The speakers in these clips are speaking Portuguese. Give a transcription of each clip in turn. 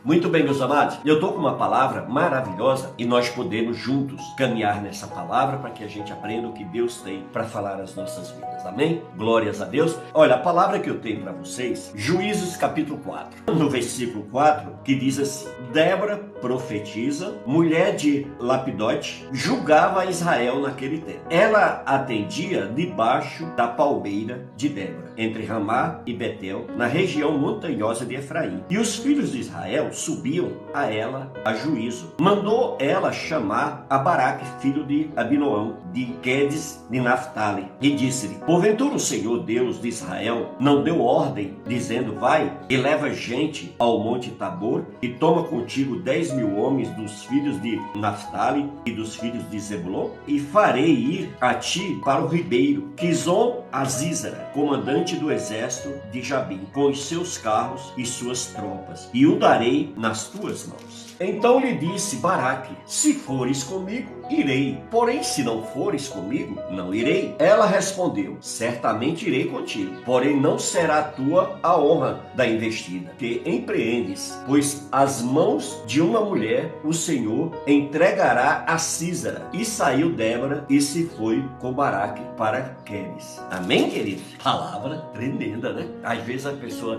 Muito bem, meus amados, eu estou com uma palavra maravilhosa e nós podemos juntos caminhar nessa palavra para que a gente aprenda o que Deus tem para falar às nossas vidas. Amém? Glórias a Deus. Olha, a palavra que eu tenho para vocês, Juízes capítulo 4, no versículo 4, que diz assim: Débora, profetisa, mulher de Lapidote, julgava Israel naquele tempo. Ela atendia debaixo da palmeira de Débora, entre Ramá e Betel, na região montanhosa de Efraim. E os filhos de Israel subiam a ela a juízo. Mandou ela chamar a Baraque, filho de Abinoão, de Quedes de Naphtali, e disse-lhe: Porventura o Senhor Deus de Israel não deu ordem, dizendo: Vai e leva gente ao monte Tabor, e toma contigo 10.000 homens dos filhos de Naphtali e dos filhos de Zebulon, e farei ir a ti para o ribeiro Quizon Azízara, comandante do exército de Jabim, com os seus carros e suas tropas, e o darei nas tuas mãos. Então lhe disse Baraque: Se fores comigo, irei, porém se não fores comigo, não irei. Ela respondeu: Certamente irei contigo, porém não será tua a honra da investida que empreendes, pois as mãos de uma mulher o Senhor entregará a Císara. E saiu Débora e se foi com Baraque para Quedes. Amém, querido? Palavra tremenda, né? Às vezes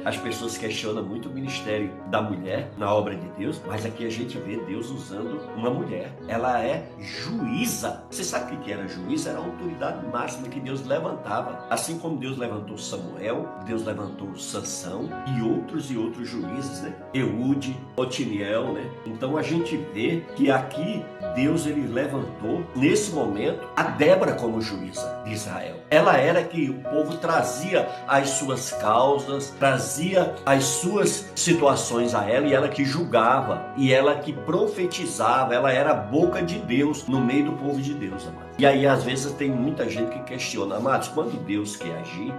as pessoas questionam muito o ministério da mulher na obra de Deus, mas aqui a gente vê Deus usando uma mulher. Ela é juíza. Você sabe o que era juíza? Era a autoridade máxima que Deus levantava. Assim como Deus levantou Samuel, Deus levantou Sansão e outros juízes, né? Eude, Otiniel, né? Então a gente vê que aqui Deus ele levantou nesse momento a Débora como juíza de Israel. Ela era que o povo trazia as suas causas, trazia as suas situações a ela, e ela que julgava, e ela que profetizava. Ela era a boca de Deus no meio do povo de Deus, amado. E aí às vezes tem muita gente que questiona: amados, quando Deus quer agir,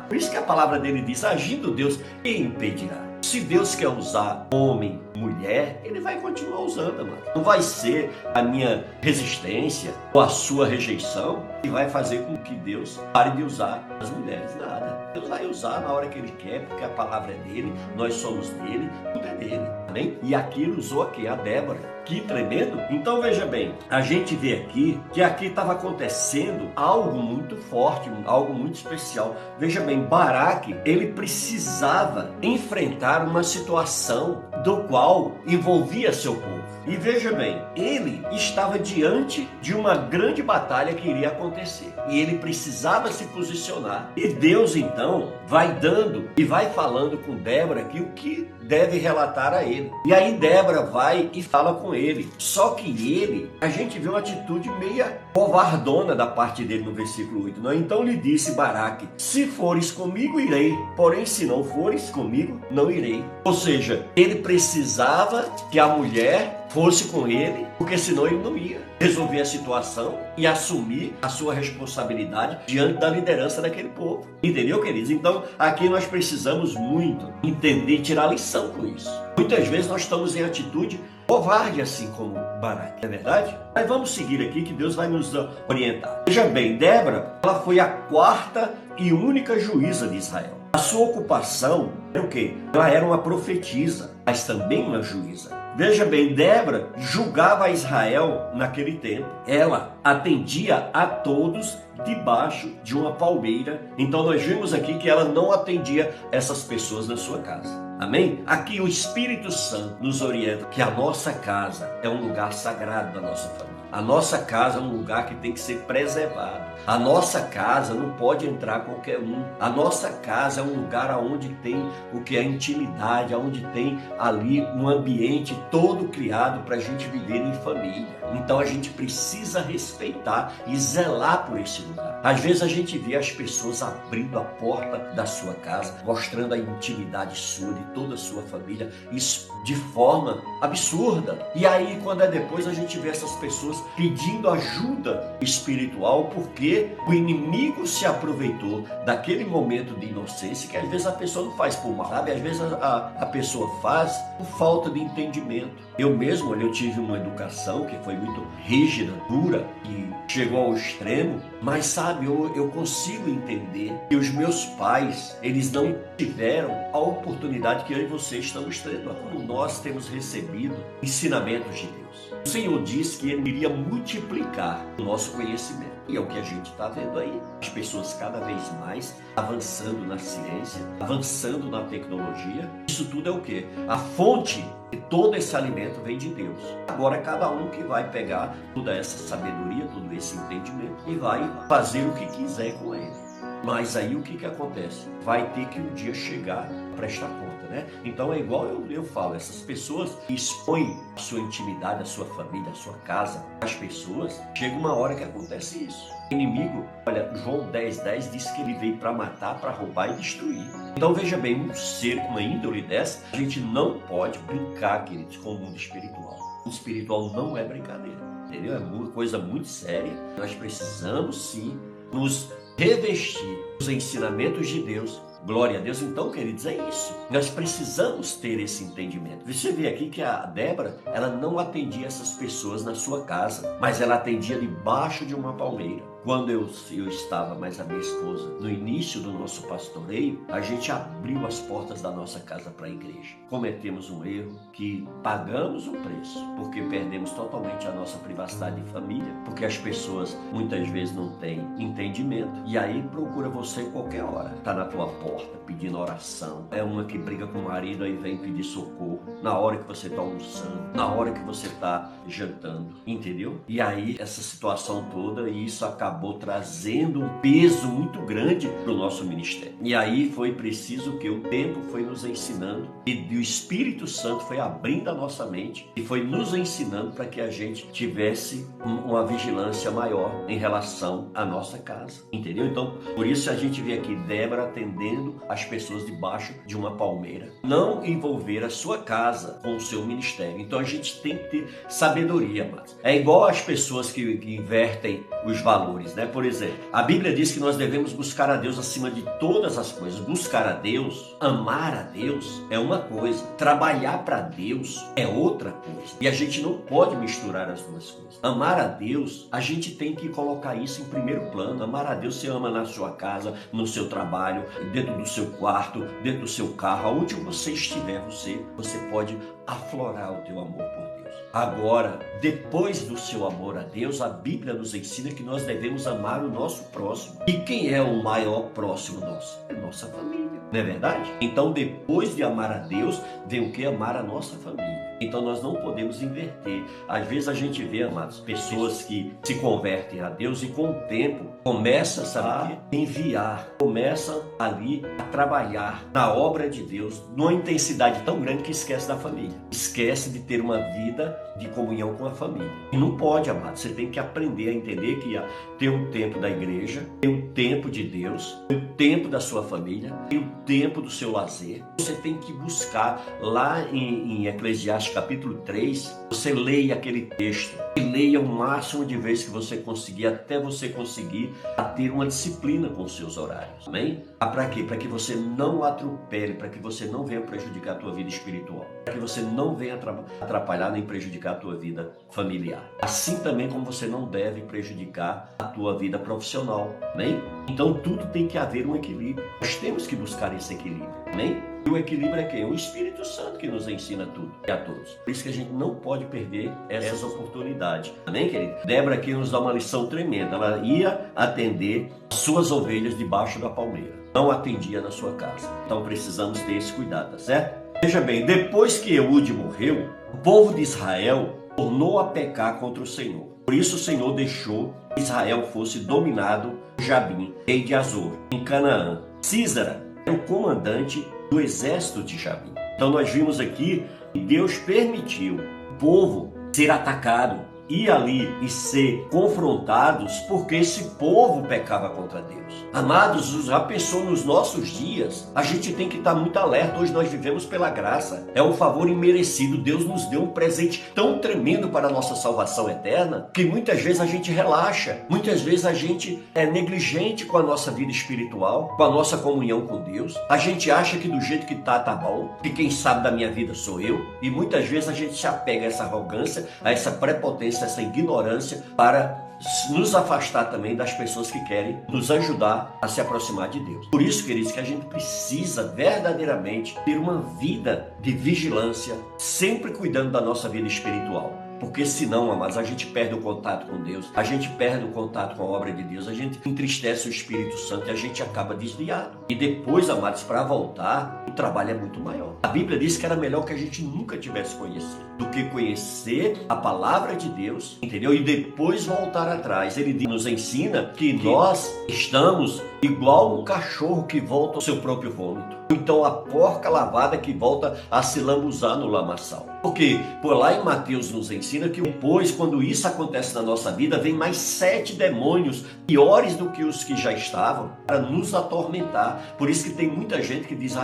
por isso que a palavra dele diz: agindo Deus, quem impedirá? Se Deus quer usar homem, mulher, ele vai continuar usando, amado. Não vai ser a minha resistência ou a sua rejeição que vai fazer com que Deus pare de usar as mulheres. Nada. Deus vai usar na hora que ele quer, porque a palavra é dele, nós somos dele, tudo é dele. Amém? E aqui ele usou aqui a Débora. Que tremendo. Então veja bem, a gente vê aqui que aqui estava acontecendo algo muito forte, algo muito especial. Veja bem, Baraque, ele precisava enfrentar uma situação do qual envolvia seu povo. E veja bem, ele estava diante de uma grande batalha que iria acontecer. E ele precisava se posicionar. E Deus então vai dando e vai falando com Débora aqui o que deve relatar a ele. E aí Débora vai e fala com ele. Só que ele, a gente vê uma atitude meia covardona da parte dele no versículo 8. Não? Então lhe disse Baraque: Se fores comigo, irei. Porém, se não fores comigo, não irei. Ou seja, ele precisava que a mulher fosse com ele, porque senão ele não ia resolver a situação e assumir a sua responsabilidade diante da liderança daquele povo. Entendeu, queridos? Então, aqui nós precisamos muito entender e tirar lição com isso. Muitas vezes nós estamos em atitude covarde, assim como Baraque, não é verdade? Mas vamos seguir aqui que Deus vai nos orientar. Veja bem, Débora, ela foi a quarta e única juíza de Israel. A sua ocupação era o quê? Ela era uma profetisa, mas também uma juíza. Veja bem, Débora julgava Israel naquele tempo. Ela atendia a todos debaixo de uma palmeira. Então nós vimos aqui que ela não atendia essas pessoas na sua casa. Amém? Aqui o Espírito Santo nos orienta que a nossa casa é um lugar sagrado da nossa família. A nossa casa é um lugar que tem que ser preservado. A nossa casa não pode entrar qualquer um. A nossa casa é um lugar onde tem o que é intimidade, onde tem ali um ambiente todo criado para a gente viver em família. Então a gente precisa respeitar e zelar por esse lugar. Às vezes a gente vê as pessoas abrindo a porta da sua casa, mostrando a intimidade sua, de toda a sua família, isso de forma absurda. E aí quando é depois a gente vê essas pessoas pedindo ajuda espiritual, porque o inimigo se aproveitou daquele momento de inocência, que às vezes a pessoa não faz por mal, sabe? Às vezes a pessoa faz por falta de entendimento. Eu mesmo, eu tive uma educação que foi muito rígida, dura, e chegou ao extremo, mas sabe, eu consigo entender que os meus pais, eles não tiveram a oportunidade que eu e você estamos tendo, quando nós temos recebido ensinamentos de Deus. O Senhor disse que Ele iria multiplicar o nosso conhecimento. E é o que a gente está vendo aí. As pessoas cada vez mais avançando na ciência, avançando na tecnologia. Isso tudo é o quê? A fonte de todo esse alimento vem de Deus. Agora cada um que vai pegar toda essa sabedoria, todo esse entendimento e vai fazer o que quiser com ele. Mas aí o que acontece? Vai ter que um dia chegar a prestar conta, né? Então é igual eu falo, essas pessoas que expõem a sua intimidade, a sua família, a sua casa, as pessoas, chega uma hora que acontece isso. O inimigo, olha, João 10:10 diz que ele veio para matar, para roubar e destruir. Então veja bem, um ser com uma índole dessa, a gente não pode brincar, queridos, com o mundo espiritual. O mundo espiritual não é brincadeira, entendeu? É uma coisa muito séria. Nós precisamos sim nos revestir os ensinamentos de Deus. Glória a Deus. Então, queridos, é isso. Nós precisamos ter esse entendimento. Você vê aqui que a Débora, ela não atendia essas pessoas na sua casa, mas ela atendia debaixo de uma palmeira. Quando eu estava, mais a minha esposa, no início do nosso pastoreio, a gente abriu as portas da nossa casa para a igreja. Cometemos um erro que pagamos o preço, porque perdemos totalmente a nossa privacidade de família, porque as pessoas muitas vezes não têm entendimento, e aí procura você qualquer hora. Está na tua porta pedindo oração. É uma que briga com o marido, aí vem pedir socorro. Na hora que você está almoçando, na hora que você está jantando, entendeu? E aí essa situação toda, e isso acabou trazendo um peso muito grande para o nosso ministério. E aí foi preciso que o tempo foi nos ensinando e o Espírito Santo foi abrindo a nossa mente e foi nos ensinando para que a gente tivesse uma vigilância maior em relação à nossa casa, entendeu? Então, por isso a gente vê aqui Débora atendendo as pessoas debaixo de uma palmeira. Não envolver a sua casa com o seu ministério. Então a gente tem que ter sabedoria, mas é igual as pessoas que invertem os valores, né? Por exemplo, a Bíblia diz que nós devemos buscar a Deus acima de todas as coisas. Buscar a Deus, amar a Deus é uma coisa, trabalhar para Deus é outra coisa. E a gente não pode misturar as duas coisas. Amar a Deus, a gente tem que colocar isso em primeiro plano. Amar a Deus, você ama na sua casa, no seu trabalho, dentro do seu quarto, dentro do seu carro, aonde você estiver, você pode aflorar o teu amor por Deus. Agora, depois do seu amor a Deus, a Bíblia nos ensina que nós devemos amar o nosso próximo. E quem é o maior próximo nosso? É nossa família, não é verdade? Então, depois de amar a Deus, vem o que? Amar a nossa família. Então nós não podemos inverter. Às vezes a gente vê, amados, pessoas que se convertem a Deus e com o tempo começam, sabe, a enviar, começam ali a trabalhar na obra de Deus numa intensidade tão grande que esquece da família. Esquece de ter uma vida de comunhão com a família. E não pode, amados. Você tem que aprender a entender que tem o tempo da igreja, tem o tempo de Deus, tem o tempo da sua família, tem o tempo do seu lazer. Você tem que buscar lá em Eclesiastes capítulo 3, você leia aquele texto e leia o máximo de vezes que você conseguir, até você conseguir ter uma disciplina com os seus horários. Amém? Para quê? Para que você não atropele, para que você não venha prejudicar a tua vida espiritual, para que você não venha atrapalhar nem prejudicar a tua vida familiar. Assim também como você não deve prejudicar a tua vida profissional. Amém? Então tudo tem que haver um equilíbrio. Nós temos que buscar esse equilíbrio. Amém? E o equilíbrio é quem? O Espírito Santo que nos ensina tudo e a todos. Por isso que a gente não pode perder essas oportunidades. Amém, querido? Débora aqui nos dá uma lição tremenda. Ela ia atender suas ovelhas debaixo da palmeira. Não atendia na sua casa. Então precisamos ter esse cuidado, tá certo? Veja bem, depois que Eude morreu, o povo de Israel tornou a pecar contra o Senhor. Por isso o Senhor deixou que Israel fosse dominado por Jabim, rei de Azor, em Canaã. Sísara era o comandante do exército de Jabim. Então nós vimos aqui que Deus permitiu o povo ser atacado ir ali e ser confrontados porque esse povo pecava contra Deus. Amados, já pensou nos nossos dias? A gente tem que estar muito alerta. Hoje nós vivemos pela graça. É um favor imerecido. Deus nos deu um presente tão tremendo para a nossa salvação eterna que muitas vezes a gente relaxa. Muitas vezes a gente é negligente com a nossa vida espiritual, com a nossa comunhão com Deus. A gente acha que do jeito que tá bom, que quem sabe da minha vida sou eu. E muitas vezes a gente se apega a essa arrogância, a essa prepotência, a essa ignorância para nos afastar também das pessoas que querem nos ajudar a se aproximar de Deus. Por isso, queridos, que a gente precisa verdadeiramente ter uma vida de vigilância, sempre cuidando da nossa vida espiritual. Porque senão, amados, a gente perde o contato com Deus, a gente perde o contato com a obra de Deus, a gente entristece o Espírito Santo e a gente acaba desviado. E depois, amados, para voltar, o trabalho é muito maior. A Bíblia diz que era melhor que a gente nunca tivesse conhecido do que conhecer a palavra de Deus, entendeu? E depois voltar atrás. Ele nos ensina que nós estamos igual um cachorro que volta ao seu próprio vômito. Então a porca lavada que volta a se lambuzar no lamaçal. Porque por lá em Mateus nos ensina que depois, quando isso acontece na nossa vida, vem mais 7 demônios piores do que os que já estavam para nos atormentar. Por isso que tem muita gente que diz: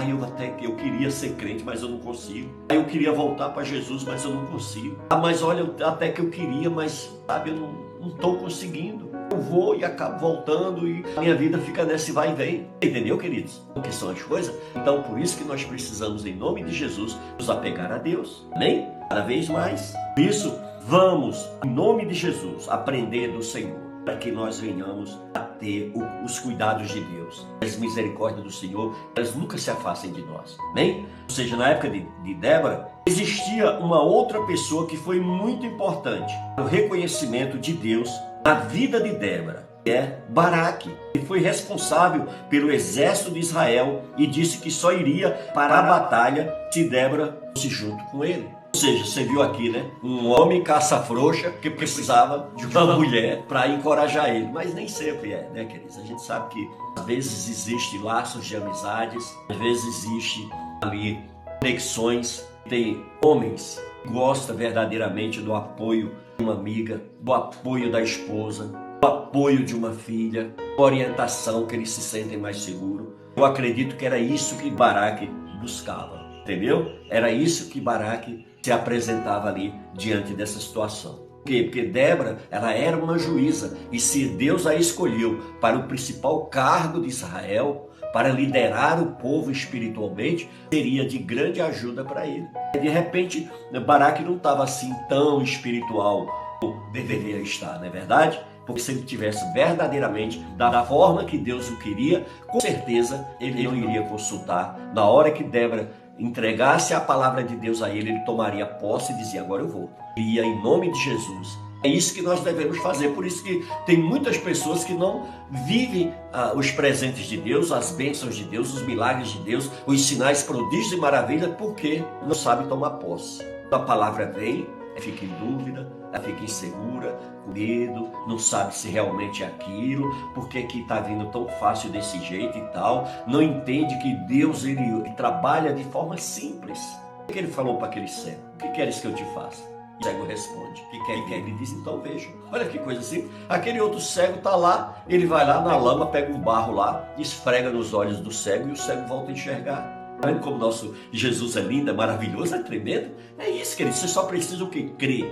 eu queria ser crente, mas eu não consigo. Eu queria voltar para Jesus, mas eu não consigo. Mas olha, até que eu queria, mas sabe, eu não estou conseguindo. Eu vou e acabo voltando e a minha vida fica nesse vai e vem. Entendeu, queridos? O que são as coisas? Então, por isso que nós precisamos, em nome de Jesus, nos apegar a Deus. Amém? Cada vez mais. Por isso, vamos, em nome de Jesus, aprender do Senhor, para que nós venhamos a ter os cuidados de Deus. As misericórdias do Senhor, elas nunca se afastem de nós. Amém? Ou seja, na época de Débora, existia uma outra pessoa que foi muito importante no reconhecimento de Deus na vida de Débora, que é Baraque, que foi responsável pelo exército de Israel e disse que só iria para a batalha se Débora fosse junto com ele. Ou seja, você viu aqui, né? Um homem caça-frouxa que precisava de uma mulher para encorajar ele. Mas nem sempre é, né, queridos? A gente sabe que às vezes existem laços de amizades, às vezes existe ali conexões. Tem homens que gostam verdadeiramente do apoio de uma amiga, do apoio da esposa, do apoio de uma filha, da orientação que eles se sentem mais seguros. Eu acredito que era isso que Baraque buscava, entendeu? Era isso que Baraque se apresentava ali diante dessa situação. Por quê? Porque Débora, ela era uma juíza, e se Deus a escolheu para o principal cargo de Israel, para liderar o povo espiritualmente, seria de grande ajuda para ele. De repente, Baraque não estava assim tão espiritual como deveria estar, não é verdade? Porque se ele tivesse verdadeiramente da forma que Deus o queria, com certeza ele não iria consultar. Na hora que Débora entregasse a palavra de Deus a ele, ele tomaria posse e dizia: agora eu vou. E ia em nome de Jesus. É isso que nós devemos fazer. Por isso que tem muitas pessoas que não vivem os presentes de Deus, as bênçãos de Deus, os milagres de Deus, os sinais, prodígios e maravilhas, porque não sabem tomar posse. A palavra vem, fica em dúvida, fica insegura, com medo, não sabe se realmente é aquilo, porque que está vindo tão fácil desse jeito e tal, não entende que Deus ele trabalha de forma simples. O que ele falou para aquele cego? O que queres que eu te faça? O cego responde: que quer? Ele diz: então veja. Olha que coisa simples. Aquele outro cego está lá, ele vai lá na lama, pega um barro lá, esfrega nos olhos do cego e o cego volta a enxergar. Vendo como nosso Jesus é lindo, é maravilhoso, é tremendo? É isso, querido. Você só precisa o que? Crer.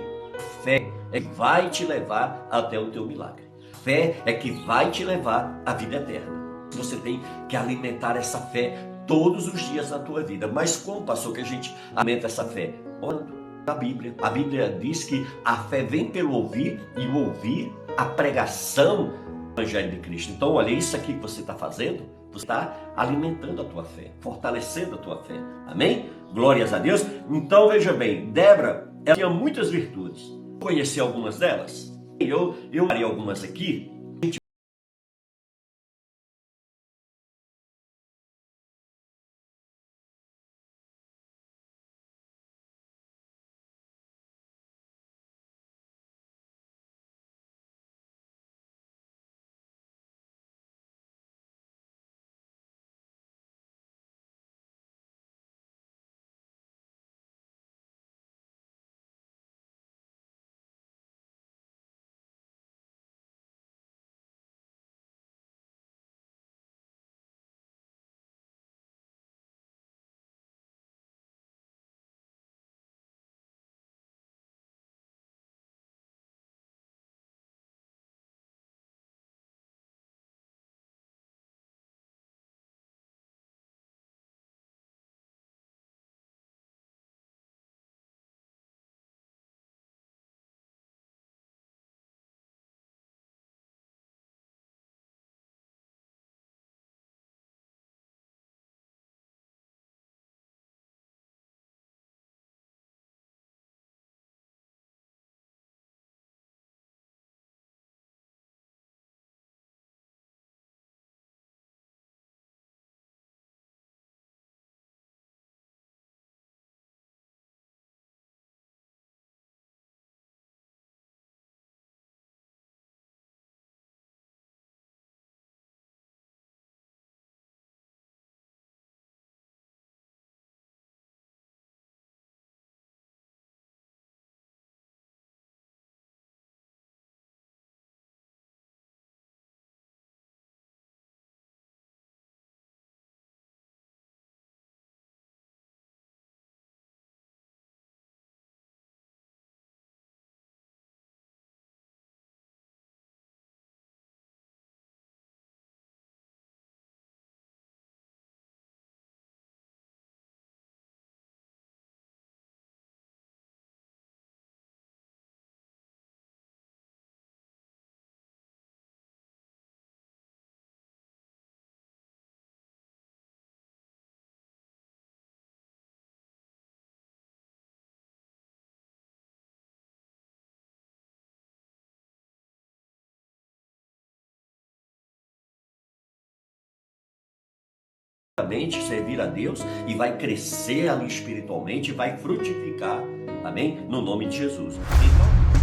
Fé é que vai te levar até o teu milagre. Fé é que vai te levar à vida eterna. Você tem que alimentar essa fé todos os dias na tua vida. Mas como, pastor, que a gente alimenta essa fé? Orando. A Bíblia diz que a fé vem pelo ouvir, e o ouvir a pregação do Evangelho de Cristo. Então, olha, isso aqui que você está fazendo, você está alimentando a tua fé, fortalecendo a tua fé. Amém? Glórias a Deus. Então, veja bem, Débora, ela tinha muitas virtudes. Conheci algumas delas. Eu farei algumas aqui. verdadeiramente servir a Deus e vai crescer ali espiritualmente, vai frutificar, amém? No nome de Jesus. Então,